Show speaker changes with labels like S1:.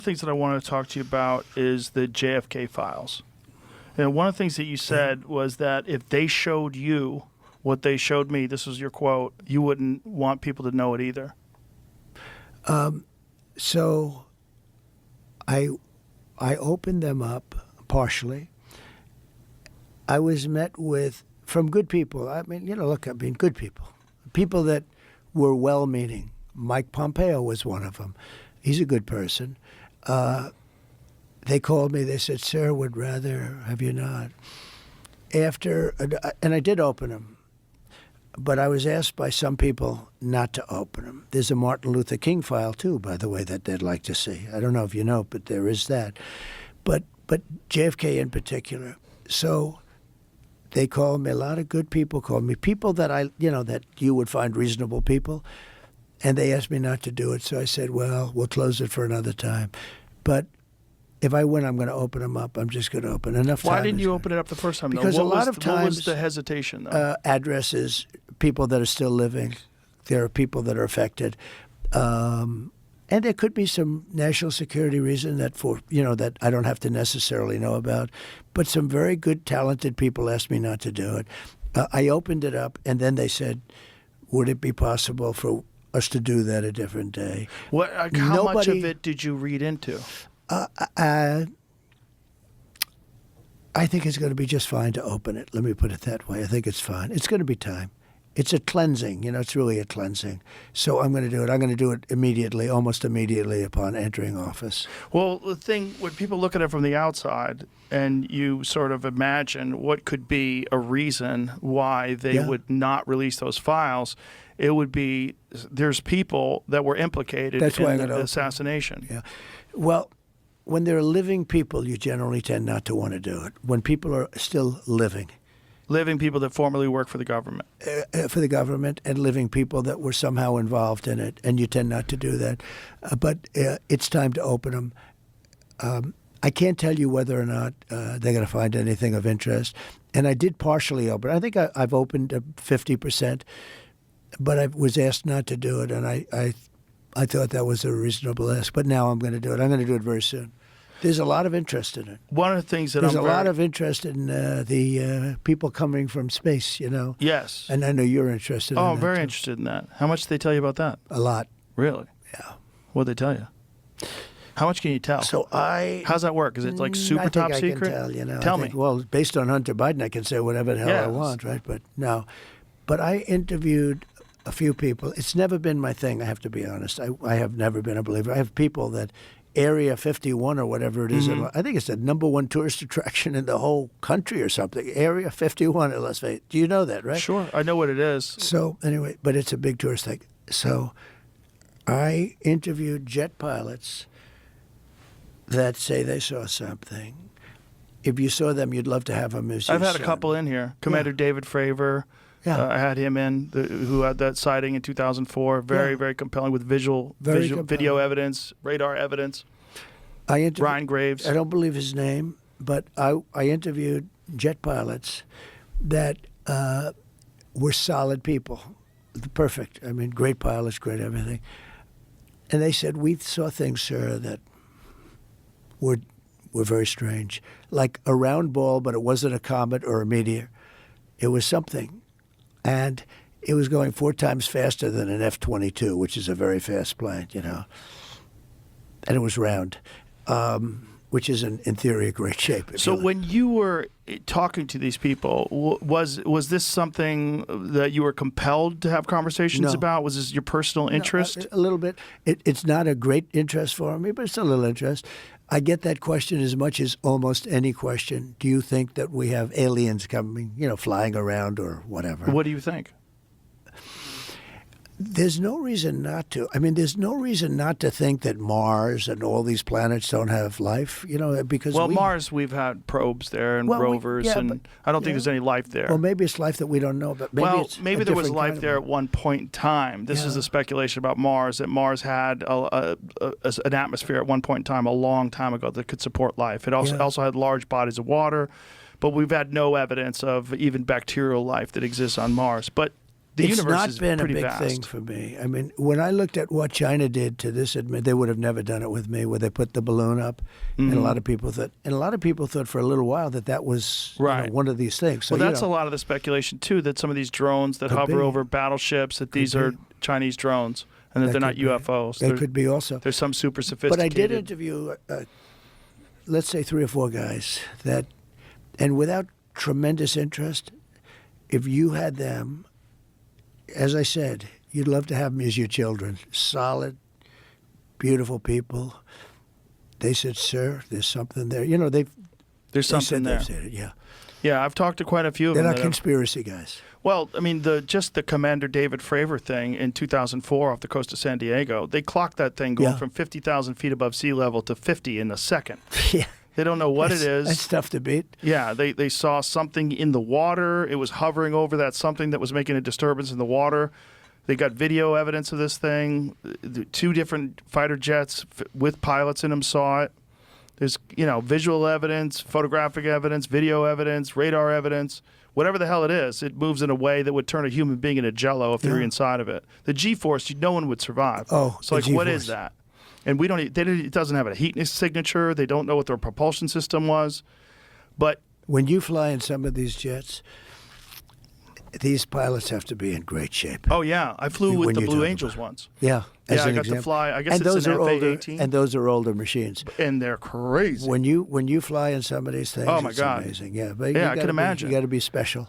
S1: things that I want to talk to you about is the JFK files. And one of the things that you said was that if they showed you what they showed me, this was your quote, you wouldn't want people to know it either.
S2: So I opened them up partially. I was met with, from good people. I mean, good people. People that were well-meaning. Mike Pompeo was one of them. He's a good person. They called me. They said, "Sir, would rather have you not." And I did open them, but I was asked by some people not to open them. There's a Martin Luther King file too, by the way, that they'd like to see. I don't know if you know, but there is that. But JFK in particular. So they called me. A lot of good people called me. People that that you would find reasonable people. And they asked me not to do it. So I said, well, we'll close it for another time. But if I win, I'm going to open them up. I'm just going to open enough time.
S1: Why didn't you open it up the first time?
S2: Because
S1: though?
S2: a lot of times,
S1: what was the hesitation, though?
S2: Addresses, people that are still living. There are people that are affected. And there could be some national security reason that that I don't have to necessarily know about. But some very good, talented people asked me not to do it. I opened it up, and then they said, would it be possible for us to do that a different day?
S1: How much of it did you read into?
S2: I think it's going to be just fine to open it. Let me put it that way. I think it's fine. It's going to be time. It's a cleansing. It's really a cleansing. So I'm going to do it. I'm going to do it immediately, almost immediately upon entering office.
S1: Well, the thing, when people look at it from the outside and you sort of imagine what could be a reason why they would not release those files, it would be there's people that were implicated in the assassination.
S2: Yeah. Well, when there are living people, you generally tend not to want to do it. When people are still living.
S1: Living people that formerly worked for the government.
S2: For the government, and living people that were somehow involved in it, and you tend not to do that. But it's time to open them. I can't tell you whether or not they're going to find anything of interest. And I did partially open. I think I've opened 50%, but I was asked not to do it, and I thought that was a reasonable ask. But now I'm going to do it. I'm going to do it very soon. There's a lot of interest in it.
S1: One of the things that
S2: there's a lot of interest in the people coming from space,
S1: Yes.
S2: And I know you're interested in that.
S1: Oh, I'm very interested in that. How much did they tell you about that?
S2: A lot.
S1: Really?
S2: Yeah.
S1: What did they tell you? How much can you tell?
S2: So
S1: how's that work? Is it like super top secret?
S2: I can tell,
S1: Tell me.
S2: Well, based on Hunter Biden, I can say whatever the hell I want, right? But no. But I interviewed a few people. It's never been my thing, I have to be honest. I have never been a believer. I have people that Area 51 or whatever it is. Mm-hmm. I think it's the #1 tourist attraction in the whole country or something. Area 51 in Las Vegas. Do you know that, right?
S1: Sure. I know what it is.
S2: So anyway, but it's a big tourist thing. So I interviewed jet pilots that say they saw something. If you saw them, you'd love to have them as
S1: I've had a couple in here. Commander David Fravor.
S2: Yeah.
S1: I had him in, who had that sighting in 2004. Very compelling with video evidence, radar evidence. Ryan Graves.
S2: I don't believe his name, but I interviewed jet pilots that were solid people. Perfect. I mean, great pilots, great everything. And they said, we saw things, sir, that were very strange. Like a round ball, but it wasn't a comet or a meteor. It was something. And it was going 4 times faster than an F-22, which is a very fast plane, And it was round, which is, in theory, a great shape.
S1: So when you were talking to these people, was this something that you were compelled to have conversations about? Was this your personal interest?
S2: No, a little bit. It's not a great interest for me, but it's a little interest. I get that question as much as almost any question. Do you think that we have aliens coming, flying around or whatever?
S1: What do you think?
S2: There's no reason not to. I mean, there's no reason not to think that Mars and all these planets don't have life, because
S1: Mars, we've had probes there and rovers, and I don't think there's any life there.
S2: Well, maybe it's life that we don't know, but
S1: maybe there was life there at one point in time. This is the speculation about Mars, that Mars had an atmosphere at one point in time, a long time ago, that could support life. It also had large bodies of water, but we've had no evidence of even bacterial life that exists on Mars. But the
S2: it's
S1: universe
S2: not
S1: is
S2: been a
S1: pretty
S2: big
S1: vast.
S2: thing for me. I mean, when I looked at what China did to this, they would have never done it with me, where they put the balloon up, and a lot of people thought for a little while that was
S1: Right.
S2: one of these things. So,
S1: Well, that's a lot of the speculation too, that some of these drones that hover
S2: be.
S1: over battleships, that these
S2: be.
S1: are Chinese drones, and that
S2: That
S1: they're not
S2: could be.
S1: UFOs.
S2: They could be also.
S1: There's some super
S2: But
S1: sophisticated.
S2: I did interview, let's say, 3 or 4 guys that, and without tremendous interest, if you had them, as I said, you'd love to have them as your children. Solid, beautiful people. They said, "Sir, there's something there." You know,
S1: There's
S2: they
S1: something
S2: said
S1: there.
S2: they've said it. Yeah,
S1: Yeah, I've talked to quite a few of
S2: they're
S1: them.
S2: not
S1: that have-
S2: conspiracy guys.
S1: Well, I mean, just the Commander David Fravor thing in 2004 off the coast of San Diego, they clocked that thing going
S2: Yeah.
S1: from 50,000 feet above sea level to 50 in a second.
S2: Yeah,
S1: They don't know what it is.
S2: That's tough to beat.
S1: Yeah, they saw something in the water. It was hovering over that something that was making a disturbance in the water. They got video evidence of this thing. The 2 different fighter jets with pilots in them saw it. There's, visual evidence, photographic evidence, video evidence, radar evidence. Whatever the hell it is, it moves in a way that would turn a human being into jello if they were
S2: Yeah.
S1: inside of it. The G-force, no one would survive.
S2: Oh,
S1: so
S2: the
S1: what is
S2: G-force.
S1: that? And we don't. It doesn't have a heat signature. They don't know what their propulsion system was. But
S2: When you fly in some of these jets, these pilots have to be in great shape.
S1: oh yeah, I flew with
S2: When
S1: the
S2: you
S1: Blue
S2: talk
S1: Angels
S2: about-
S1: once,
S2: Yeah, as
S1: Yeah, I
S2: an
S1: got to
S2: example.
S1: fly. I guess
S2: and
S1: it's
S2: those
S1: an
S2: are older,
S1: FA-18.
S2: and those are older machines.
S1: and they're crazy.
S2: When you fly in some of these things,
S1: Oh, my
S2: it's
S1: God.
S2: amazing. Yeah, but
S1: Yeah, I can imagine.
S2: You got to be special.